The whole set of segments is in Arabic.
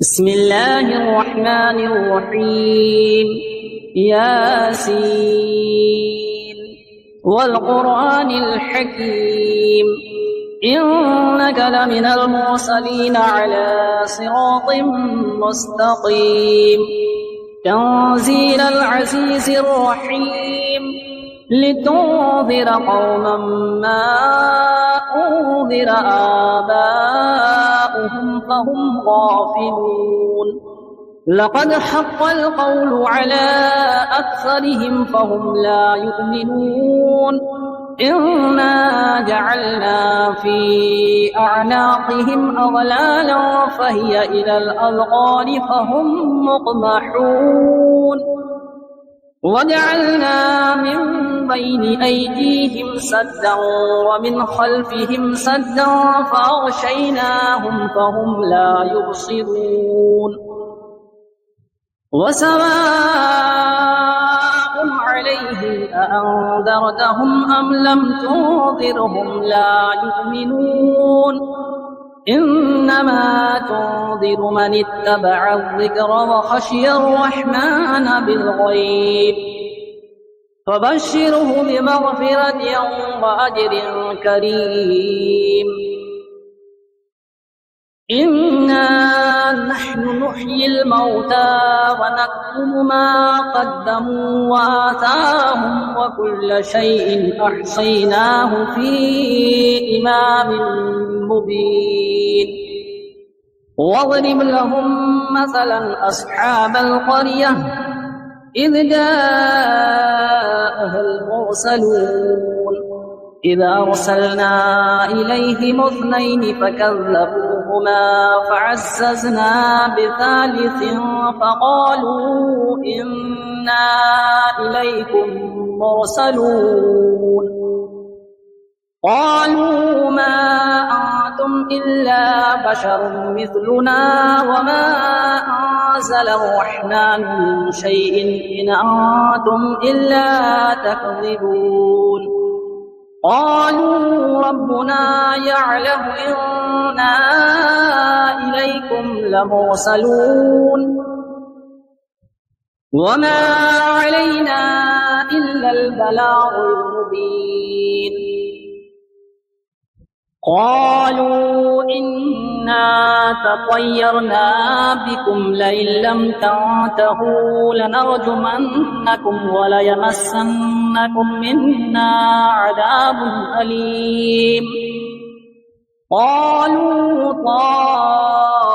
بسم الله الرحمن الرحيم. ياسين والقرآن الحكيم إنك لمن المرسلين على صراط مستقيم تنزيل العزيز الرحيم لتنذر قوما ما أنذر آباؤهم فهم غافلون لقد حق القول على أكثرهم فهم لا يؤمنون إنا جعلنا في أعناقهم أغلالا فهي إلى الأذقان فهم مقمحون وجعلنا من بين أيديهم سدا ومن خلفهم سدا فأغشيناهم فهم لا يبصرون وسواء عليهم أأنذرتهم أم لم تنذرهم لا يؤمنون إنما تنذر من اتبع الذكر وخشي الرحمن بالغيب فبشره بمغفرة وأجر كريم. إنا نحن نحيي الموتى ونكتب ما قدموا وآثارهم وكل شيء أحصيناه في إمام مبين واضرب لهم مثلا أصحاب القرية إذ جاءها المرسلون إذ أرسلنا إليهم اثنين فكذبوهما فعززنا بثالث فقالوا إنا إليكم مرسلون قالوا ما أنتم إلا بشر مثلنا وما أنزل الرحمن من شيء إن أنتم إلا تكذبون قالوا ربنا يعلم إنا إليكم لمرسلون وما علينا إلا البلاغ المبين قالوا إنا تطيرنا بكم لئن لم تنتهوا لنرجمنكم وليمسنكم منا عذاب أليم قالوا طائركم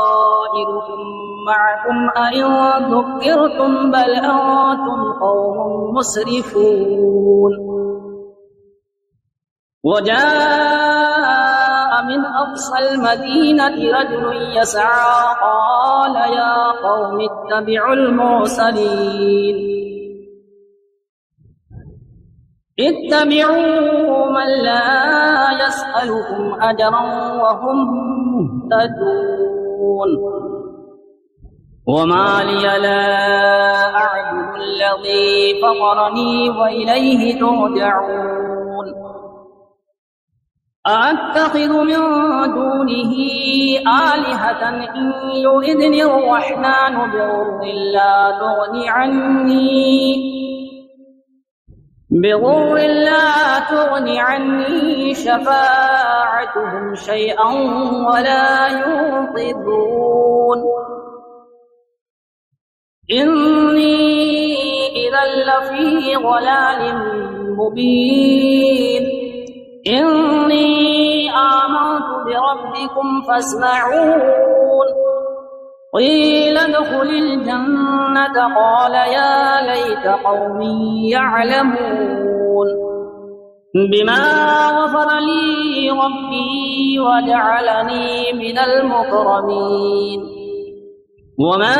معكم أئن ذكرتم بل أنتم قوم مسرفون وجاء من أقصى المدينة رجل يسعى قال يا قوم اتبعوا المرسلين اتبعوا من لا يسألكم أجرا وهم مهتدون وما لي لا أعبد الذي فطرني وإليه ترجعون أأتخذ من دونه آلهة إن يردني الرحمن بضر لا تغني عني شفاعتهم شيئا ولا ينقذون إني إذا لفي ضلال مبين إني آمنت بربكم فاسمعون قيل ادخل الجنة قال يا ليت قومي يعلمون بما غفر لي ربي وجعلني من المكرمين وما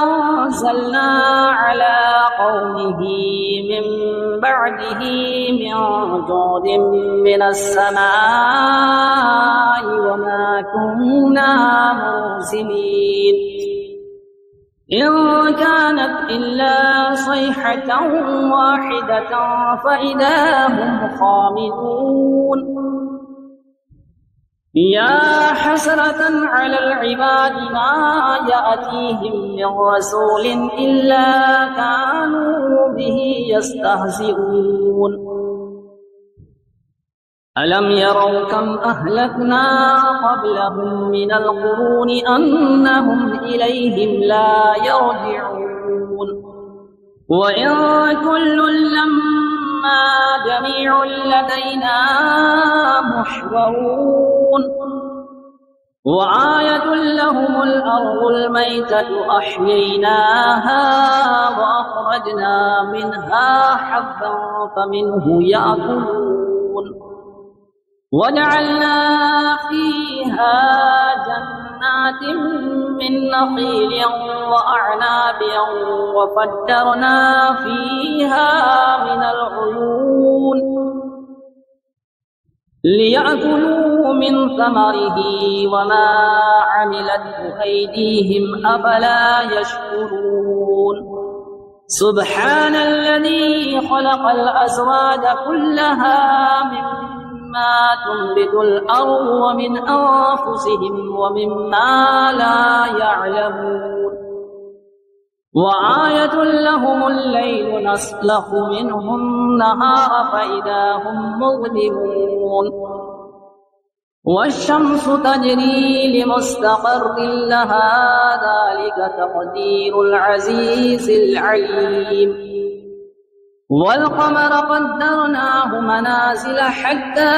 أنزلنا على قومه من بعده من جود من السماء وما كنا منزلين إن كانت إلا صيحة واحدة فإذا هم خامدون يا حسرة على العباد ما يأتيهم من رسول إلا كانوا به يستهزئون ألم يروا كم أهلكنا قبلهم من القرون أنهم إليهم لا يرجعون وإن كل لما جميع لدينا محضرون وآية لهم الأرض الميتة أحييناها وأخرجنا منها حبا فمنه يأكلون وجعلنا فيها جنات من نخيل وأعناب وفجرنا فيها من العيون ليأكلوا من ثمره وما عملته أيديهم أفلا يشكرون سبحان الذي خلق الأزواج كلها مما تنبت الأرض ومن أنفسهم ومما لا يعلمون وآية لهم الليل نسلخ منه النهار فإذا هم مظلمون والشمس تجري لمستقر لها ذلك تقدير العزيز العليم والقمر قدرناه منازل حتى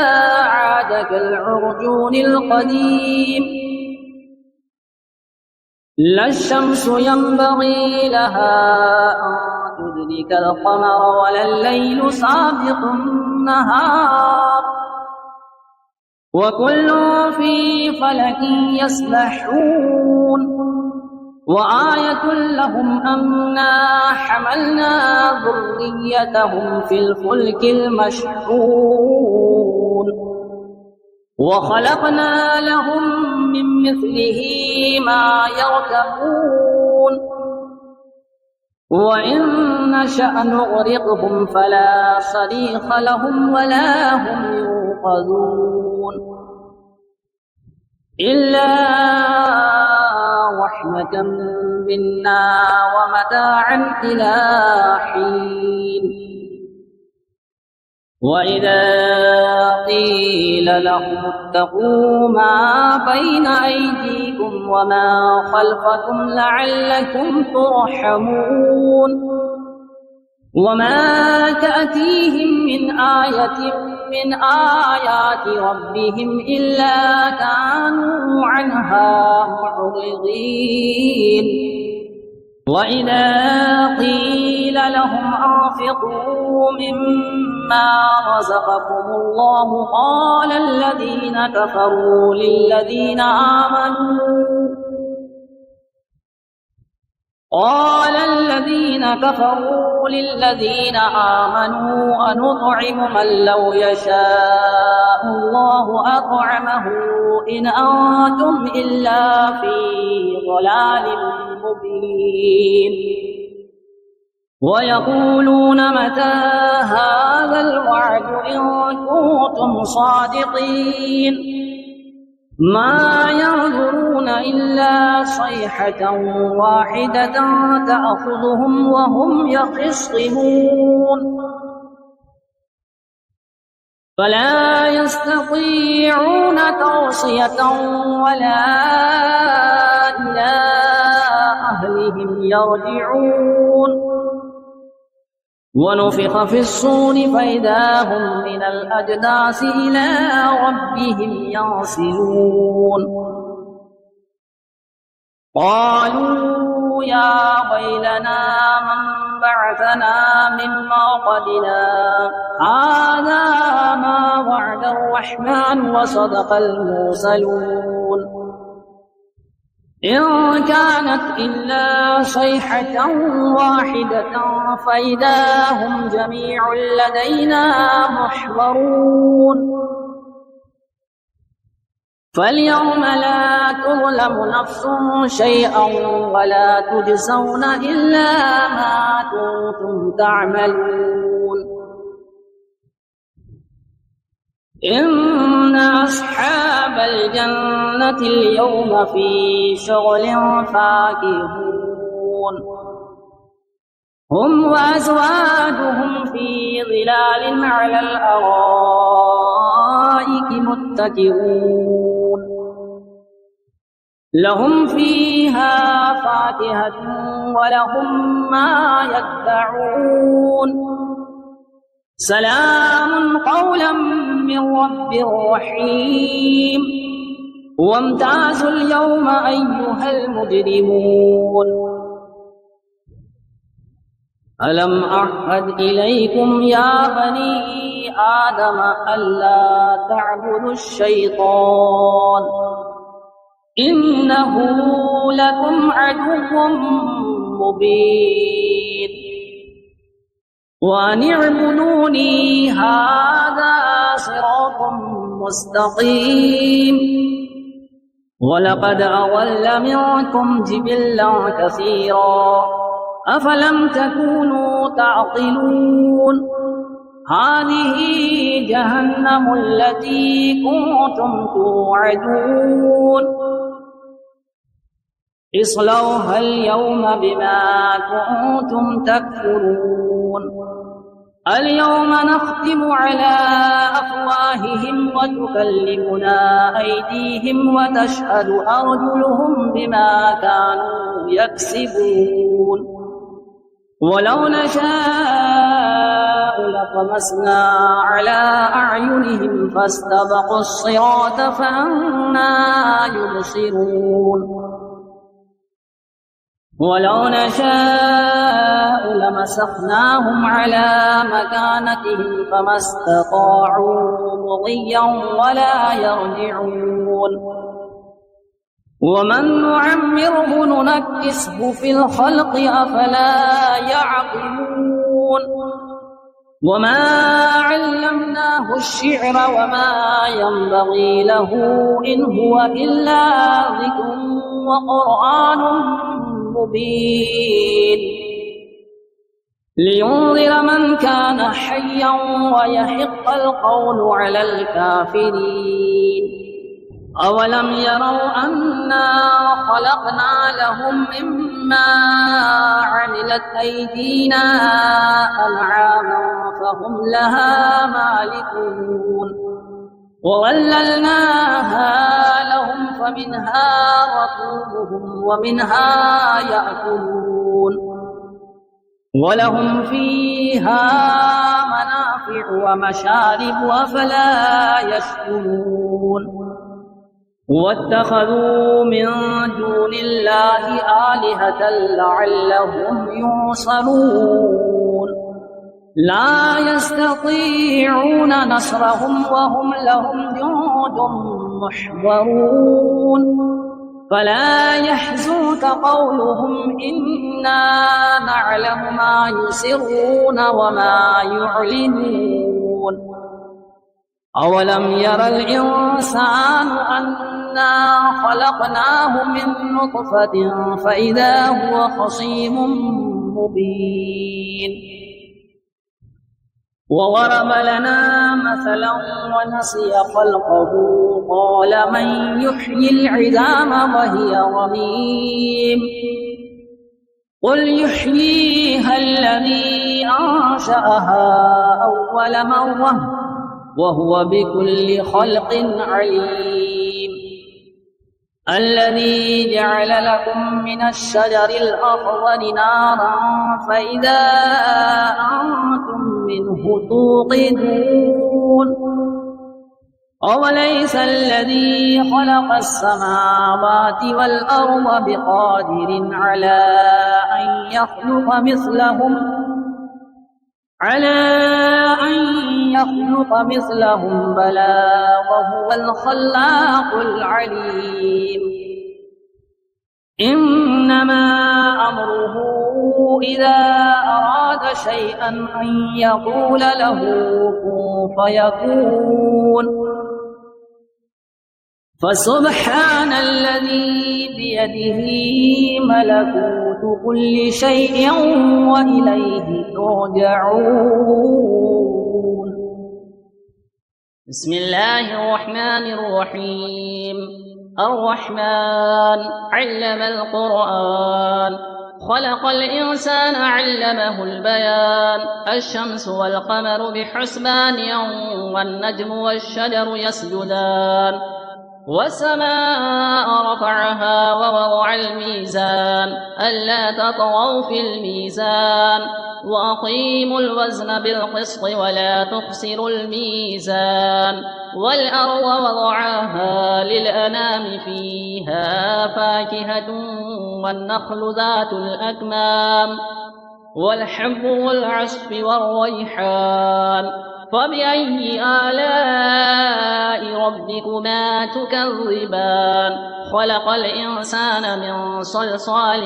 عاد كالعرجون القديم لا الشمس ينبغي لها أن تدرك القمر ولا الليل سابق النهار وكل في فلك يسبحون وآية لهم أنا حملنا ذريتهم في الفلك المشحون وخلقنا لهم من مثله ما يركبون وإن نشأ نغرقهم فلا صريخ لهم ولا هم ينقذون إلا رحمة منا ومتاعا إلى حين وإذا قيل لهم اتقوا ما بين أيديكم وما خلفكم لعلكم ترحمون وما تأتيهم من آية من آيات ربهم إلا كانوا عنها معرضين وإذا قيل لهم أنفقوا مما رزقكم الله قال الذين كفروا للذين آمنوا أنطعم من لو يشاء الله أطعمه إن أنتم إلا في ضلال مبين ويقولون متى هذا الوعد إن كنتم صادقين ما ينظرون إلا صيحة واحدة تأخذهم وهم يخصمون فلا يستطيعون توصية ولا إلى أهلهم يرجعون ونفخ في الصور فإذا هم من الأجداث إلى ربهم ينسلون قالوا يا ويلنا من بعثنا من مرقدنا هذا ما وعد الرحمن وصدق المرسلون إن كانت إلا صيحة واحدة فإذا هم جميع لدينا محضرون فاليوم لا تظلم نفس شيئا ولا تجزون إلا ما كنتم تعملون إن أصحاب الجنة اليوم في شغل فاكهون هم وأزواجهم في ظلال على الأرائك متكئون لهم فيها فاكهة ولهم ما يدعون سلام قولا من رب رحيم وامتازوا اليوم أيها المجرمون ألم أعهد إليكم يا بني آدم ألا تعبدوا الشيطان إنه لكم عدو مبين وأن اعبدوني هذا صراط مستقيم ولقد أضل منكم جبلا كثيرا أفلم تكونوا تعقلون هذه جهنم التي كنتم توعدون اصلوها اليوم بما كنتم تكفرون اليوم نختم على أفواههم وتكلمنا أيديهم وتشهد أرجلهم بما كانوا يكسبون ولو نشاء لطمسنا على أعينهم فاستبقوا الصراط فأنى يبصرون ولو نشاء لمسخناهم على مكانتهم فما استطاعوا مضيا ولا يرجعون ومن نعمره ننكسه في الخلق أفلا يعقلون وما علمناه الشعر وما ينبغي له إن هو إلا ذكر وقرآن مبين لينذر من كان حيا ويحق القول على الكافرين أولم يروا أنا خلقنا لهم مما عملت أيدينا أنعاما فهم لها مالكون وظللناها لهم فمنها ركوبهم ومنها يأكلون ولهم فيها منافع ومشارب أفلا يشكرون واتخذوا من دون الله آلهة لعلهم ينصرون لا يستطيعون نصرهم وهم لهم جند محضرون فلا يحزنك قولهم إنا نعلم ما يسرون وما يعلنون أولم ير الإنسان أنا خلقناه من نطفة فإذا هو خصيم مبين وضرب لنا مثلا ونسي خلقه قال من يحيي العظام وهي رميم قل يحييها الذي أنشأها أول مرة وهو بكل خلق عليم الذي جعل لكم من الشجر الأخضر نارا فإذا أنتم منه توقدون أوليس الذي خلق السماوات والأرض بقادر على أن يخلق مثلهم بلى وهو الخلاق العليم إنما أمره إذا أراد شيئا أن يقول له كن فيكون فسبحان الذي بيده ملكوت كل شيء وإليه ترجعون بسم الله الرحمن الرحيم. الرحمن علم القرآن، خلق الإنسان علمه البيان. الشمس والقمر بحسبان، والنجم والشجر يسجدان. والسماء رفعها ووضع الميزان، ألا تطغوا في الميزان، وأقيموا الوزن بالقسط ولا تخسروا الميزان. والأرض وضعها للأنام، فيها فاكهة والنخل ذات الأكمام، والحب والعصف والريحان. فبأي آلاء ربكما تكذبان؟ خلق الإنسان من صلصال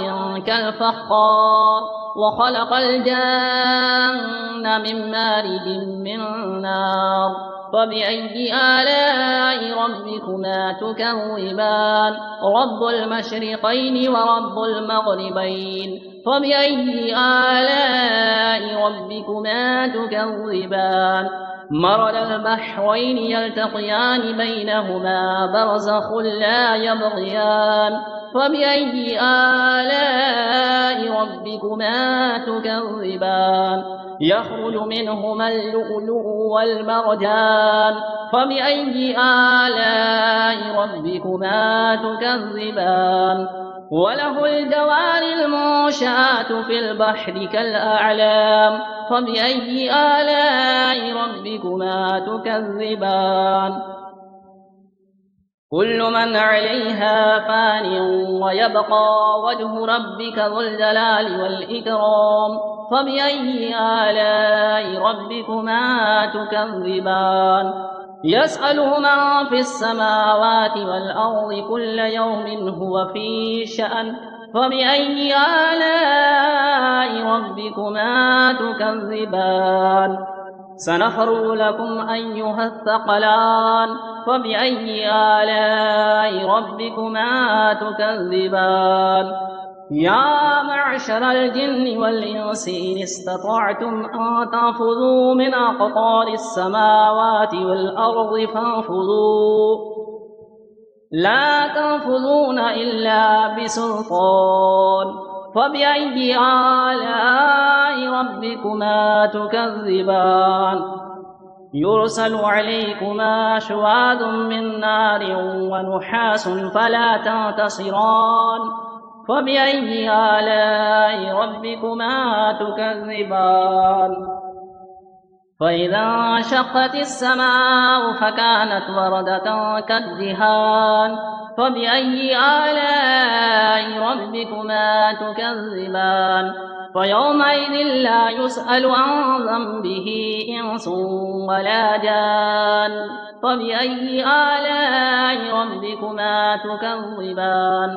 كالفخار، وخلق الجن من مارد من نار. فبأي آلاء ربكما تكذبان؟ رب المشرقين ورب المغربين. فبأي آلاء ربكما تكذبان؟ مرج البحرين يلتقيان، بينهما برزخ لا يبغيان. فبأي آلاء ربكما تكذبان؟ يخرج منهما اللؤلؤ والمرجان. فبأي آلاء ربكما تكذبان؟ وله الجوار المنشآت في البحر كالأعلام. فبأي آلاء ربكما تكذبان؟ كل من عليها فان، ويبقى وجه ربك ذو الجلال والإكرام. فبأي آلاء ربكما تكذبان؟ يسأله من في السماوات والأرض، كل يوم هو في شأن. فبأي آلاء ربكما تكذبان؟ سنفرغ لكم أيها الثقلان. فبأي آلاء ربكما تكذبان؟ يا معشر الجن والإنس، إن استطعتم أن تنفذوا من أقطار السماوات والأرض فانفذوا، لا تنفذون إلا بسلطان. فبأي آلاء ربكما تكذبان؟ يرسل عليكما شواظ من نار ونحاس فلا تنتصران. فبأي آلاء ربكما تكذبان؟ فإذا انشقت السماء فكانت وردة كالدهان. فبأي آلاء ربكما تكذبان؟ فيومئذ لا يسأل عن ذنبه إنس ولا جان. فبأي آلاء ربكما تكذبان؟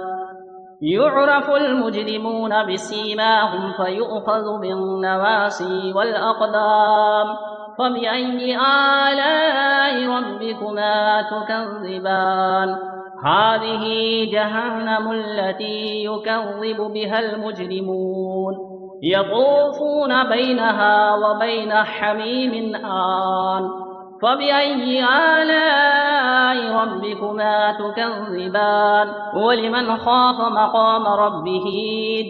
يعرف المجرمون بسيماهم، فيؤخذ بالنواصي والأقدام. فبأي آلاء ربكما تكذبان؟ هذه جهنم التي يكذب بها المجرمون، يطوفون بينها وبين حميم آن. فبأي آلاء ربكما تكذبان؟ ولمن خاف مقام ربه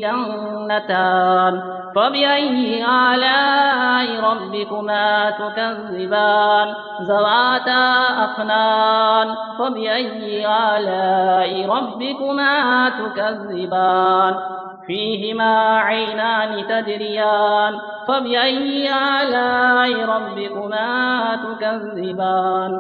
جنتان. فبأي آلاء ربكما تكذبان؟ ذواتا أفنان. فبأي آلاء ربكما تكذبان؟ فيهما عينان تجريان. فبأي آلاء ربكما تكذبان؟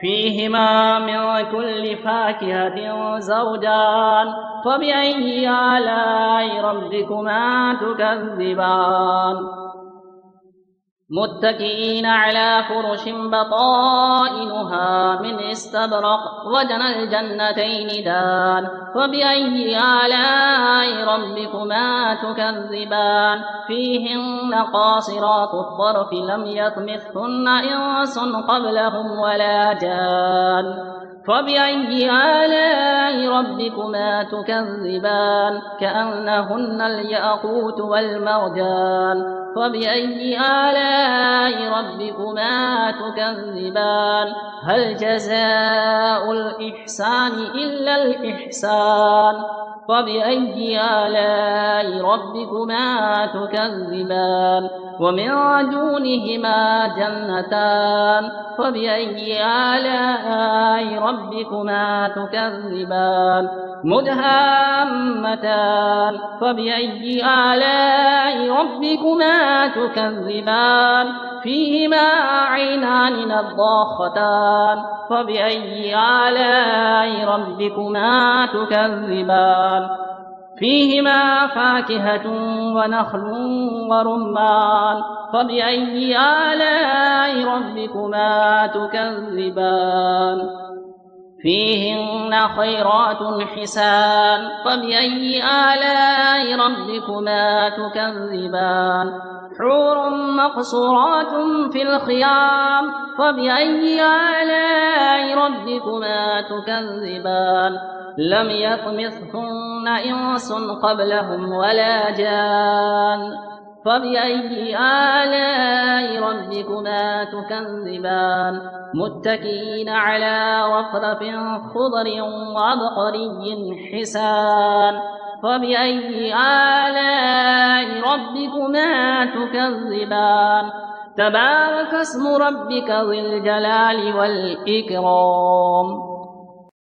فيهما من كل فاكهة زوجان. فبأي آلاء ربكما تكذبان؟ متكئين على فرش بطائنها من استبرق، وجنى الجنتين دان. فبأي آلاء ربكما تكذبان؟ فيهن قاصرات الطرف لم يطمثهن إنس قبلهم ولا جان. فبأي آلاء ربكما تكذبان كأنهن الياقوت والمرجان فبأي آلاء ربكما تكذبان هل جزاء الإحسان إلا الإحسان فبأي آلاء ربكما تكذبان ومن دونهما جنتان فبأي آلاء ربكما تكذبان مدهامتان فبأي آلاء ربكما تكذبان فيهما عينان نضاختان فبأي آلاء ربكما تكذبان فيهما فاكهة ونخل ورمان فبأي آلاء ربكما تكذبان فيهن خيرات حسان فبأي آلاء ربكما تكذبان حور مقصورات في الخيام فبأي آلاء ربكما تكذبان لم يطمثهن إنس قبلهم ولا جان فبأي آلاء ربكما تكذبان متكئين على رفرف خضر وعبقري حسان فبأي آلاء ربكما تكذبان تبارك اسم ربك ذي الجلال والإكرام